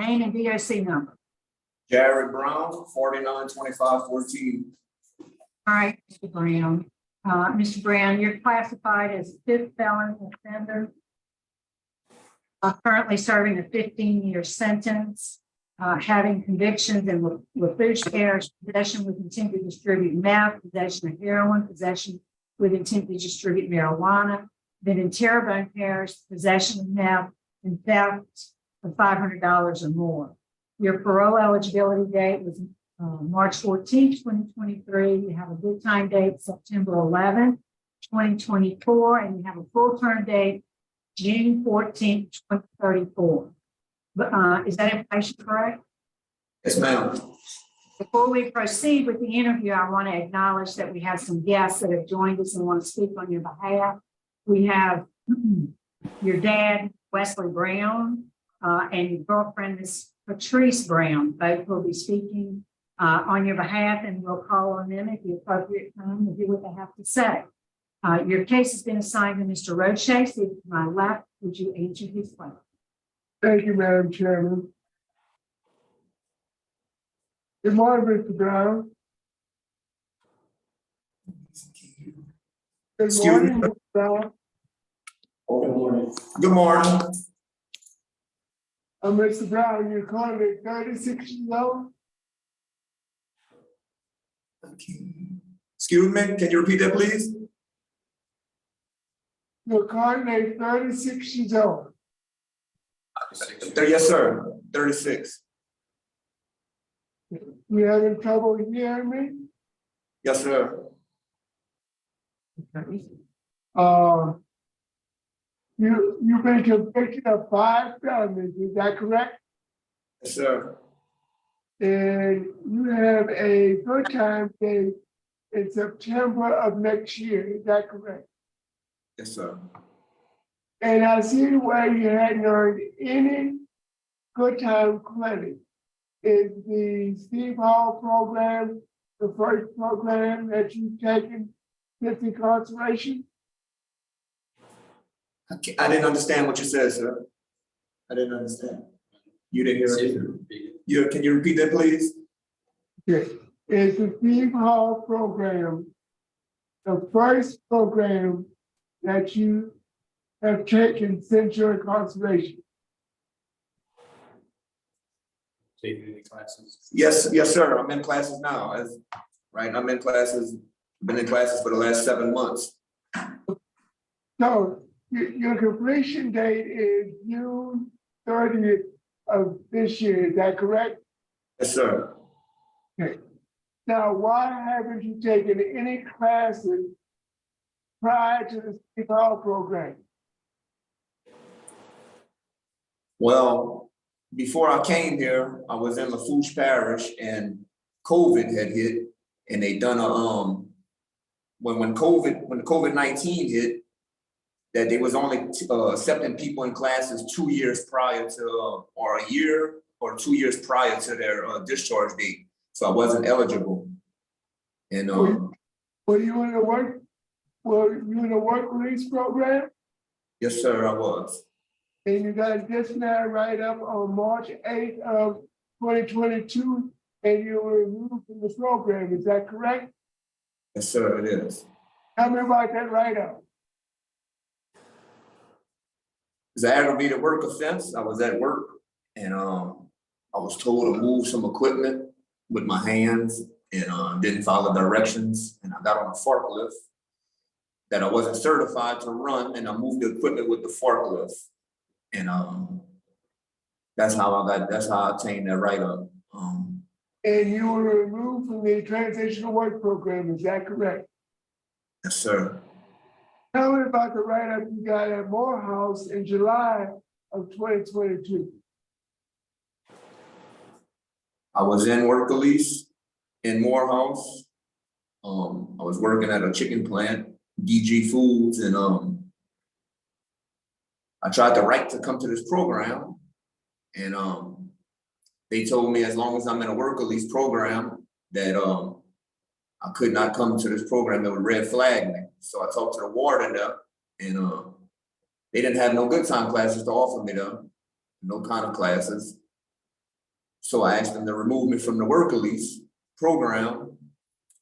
name and DOC number. Jared Brown, 492514. All right, Mr. Brown. Mr. Brown, you're classified as a fifth felon offender. Currently serving a 15-year sentence, having convictions in LaFouche Parish, possession with intent to distribute meth, possession of heroin, possession with intent to distribute marijuana, then in Terrebonne Parish, possession of meth, and theft of $500 or more. Your parole eligibility date was March 14th, 2023. You have a good time date, September 11th, 2024, and you have a full term date, June 14th, 2034. But is that information correct? Yes, ma'am. Before we proceed with the interview, I want to acknowledge that we have some guests that have joined us and want to speak on your behalf. We have your dad, Wesley Brown, and your girlfriend, Miss Patrice Brown. Both will be speaking on your behalf, and we'll call on them at the appropriate time to hear what they have to say. Your case has been assigned to Mr. Roche. So to my left, would you answer his question? Thank you, Madam Chairman. Good morning, Mr. Brown. Good Excuse morning, me. Mr. Brown. Good morning. Mr. Brown, you're currently 36 years old. Excuse me, can you repeat that, please? You're currently 36 years old. Yes, sir. 36. You having trouble hearing me? Yes, sir. You've been convicted of 5 felonies, is that correct? Yes, sir. And you have a good time date in September of next year, is that correct? Yes, sir. And I see where you hadn't earned any good time credit. Is the Steve Hall program the first program that you've taken since incarceration? I didn't understand what you said, sir. I didn't understand. You didn't hear it? Can you repeat that, please? Yes. Is the Steve Hall program the first program that you have taken since your incarceration? Taking any classes? Yes, sir. I'm in classes now. I'm in classes. Been in classes for the last 7 months. So your completion date is June 30th of this year, is that correct? Yes, sir. Okay. Now, why haven't you taken any classes prior to the Steve Hall program? Well, before I came here, I was in LaFouche Parish and COVID had hit, and they done a when COVID-19 hit, that they was only accepting people in classes 2 years prior to, or a year or 2 years prior to their discharge date. So I wasn't eligible. And Were you in the work release program? yes, sir, I was. And you got just now right up on March 8th of 2022, and you were removed from the program, is that correct? Yes, sir, it is. Tell me about that write-up. It's an aggravated work offense. I was at work and I was told to move some equipment with my hands and didn't follow directions. And I got on a forklift that I wasn't certified to run, and I moved the equipment with the forklift. And that's how I obtained that write-up. And you were removed from the transitional work program, is that correct? Yes, sir. Tell me about the write-up you got at Morehouse in July of 2022. I was in work release in Morehouse. I was working at a chicken plant, DG Foods, and I tried to write to come to this program, and they told me as long as I'm in a work release program that I could not come to this program. That would red flag me. So I talked to the warden there, and they didn't have no good time classes to offer me though, no kind of classes. So I asked them to remove me from the work release program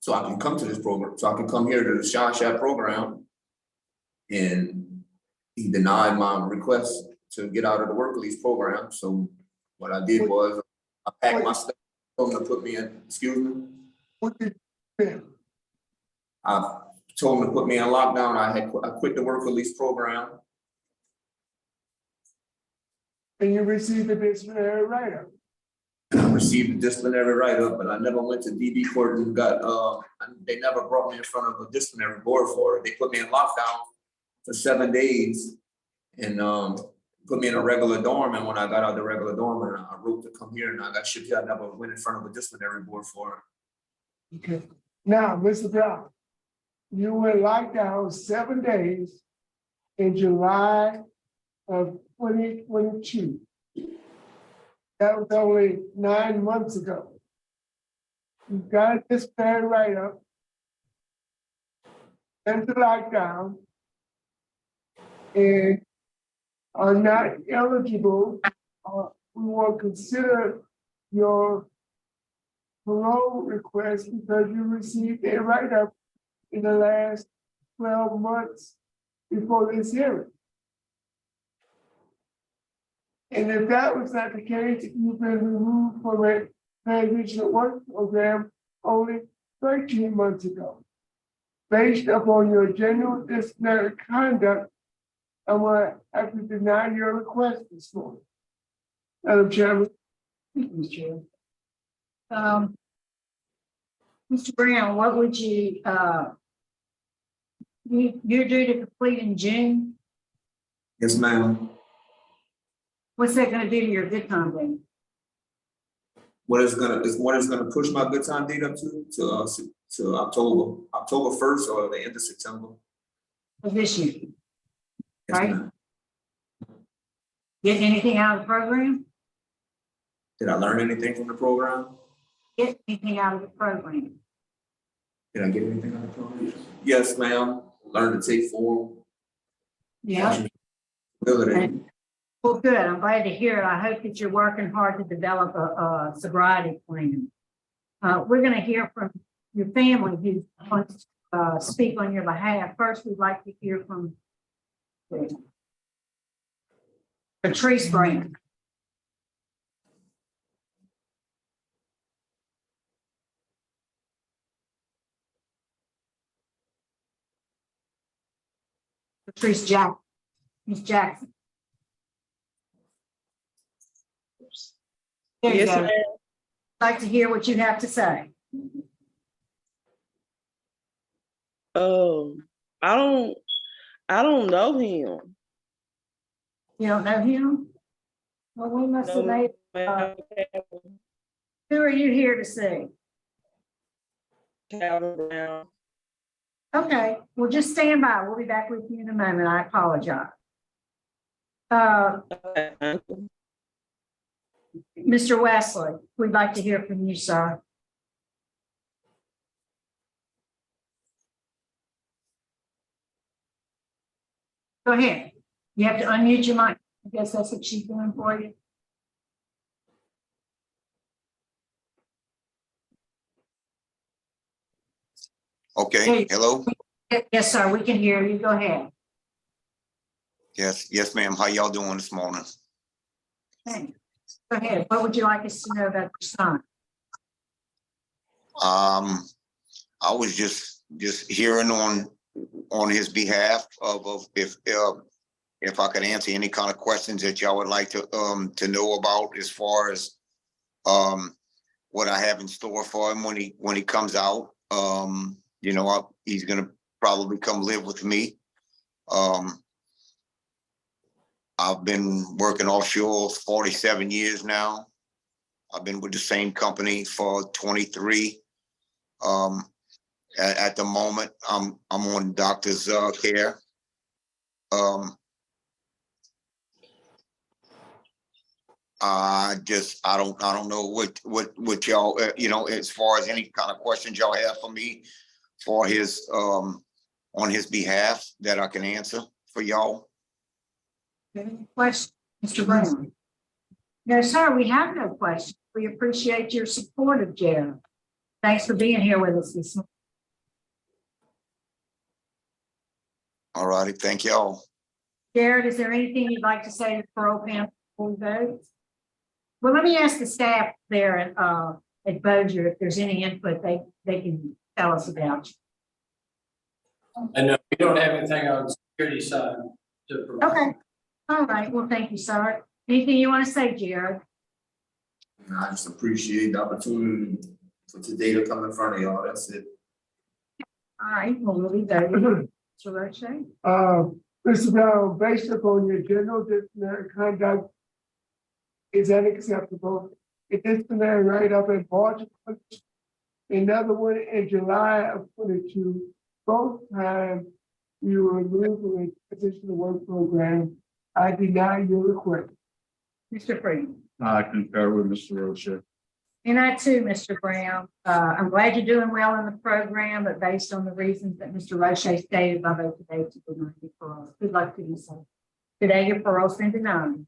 so I can come to this program, so I can come here to the shot program. And he denied my request to get out of the work release program. So what I did was I packed my stuff, told him to put me in, excuse me. What did you do? I told him to put me in lockdown. I quit the work release program. And you received a disciplinary write-up. And I received a disciplinary write-up, but I never went to DB court and got, they never brought me in front of a disciplinary board for it. They put me in lockdown for 7 days and put me in a regular dorm. And when I got out of the regular dorm, and I wrote to come here and I got shipped here, I never went in front of a disciplinary board for it. Okay. Now, Mr. Brown, you were locked down 7 days in July of 2022. That was only 9 months ago. You got this bad write-up, and the lockdown, and are not eligible. We will consider your parole request because you received a write-up in the last 12 months before this hearing. And if that was not the case, you've been removed from a transitional work program only 13 months ago. Based upon your general disciplinary conduct, I'm going to have to deny your request this morning. Madam Chairman. Mr. Chair. Mr. Brown, what would you, you're due to complete in June? Yes, ma'am. What's that gonna do to your good time date? What is gonna push my good time date up to October 1st or the end of September? Of this year? Yes, Right. ma'am. Get anything out of the program? Did I learn anything from the program? Get anything out of the program? Did I get anything out of the program? Yes, ma'am. Learn to take form. Yeah. Ability. Well, good. I'm glad to hear it. I hope that you're working hard to develop a sobriety plan. We're going to hear from your family who wants to speak on your behalf. First, we'd like to hear from Patrice Brown. Patrice Jackson. Ms. Jackson. There you Yes, go. ma'am. I'd like to hear what you have to say. I don't know him. You don't know him? Well, we must have made, ma'am. who are you here to see? Calvin Brown. Okay, well, just stand by. We'll be back with you in a moment. I apologize. Okay. Mr. Wesley, we'd like to hear from you, sir. Go ahead. You have to unmute your mic. I guess that's what she's doing for you. Okay, hello? Yes, sir, we can hear you. Go ahead. Yes, ma'am. How y'all doing this morning? Thanks. Go ahead. What would you like us to know about your son? I was just hearing on his behalf of if I could answer any kind of questions that y'all would like to know about as far as what I have in store for him when he comes out. He's gonna probably come live with me. I've been working offshore 47 years now. I've been with the same company for 23. At the moment, I'm on doctor's care. I don't know what y'all as far as any kind of questions y'all have for me for his on his behalf that I can answer for y'all. Any questions, Mr. Brown? No, sir, we have no questions. We appreciate your support of Jared. Thanks for being here with us this morning. All righty, thank y'all. Jared, is there anything you'd like to say to the parole panel before we vote? Well, let me ask the staff there at Bossier if there's any input they can tell us about you. And we don't have anything on the security side to provide. Okay. All right. Well, thank you, sir. Anything you want to say, Jared? And I just appreciate the opportunity for today to come in front of y'all. That's it. All right. Well, we'll be voting. Mr. Roche? Mr. Brown, based upon your general disciplinary conduct is unacceptable. A disciplinary write-up in March, another one in July of 22. Both times you were removed from a position of work program. I deny your request. Mr. Freeman? I concur with Mr. Rocha. And I too, Mr. Brown. I'm glad you're doing well in the program, but based on the reasons that Mr. Roche stated, I vote today to deny your parole. Good luck to you, sir. Today, your parole's been denied.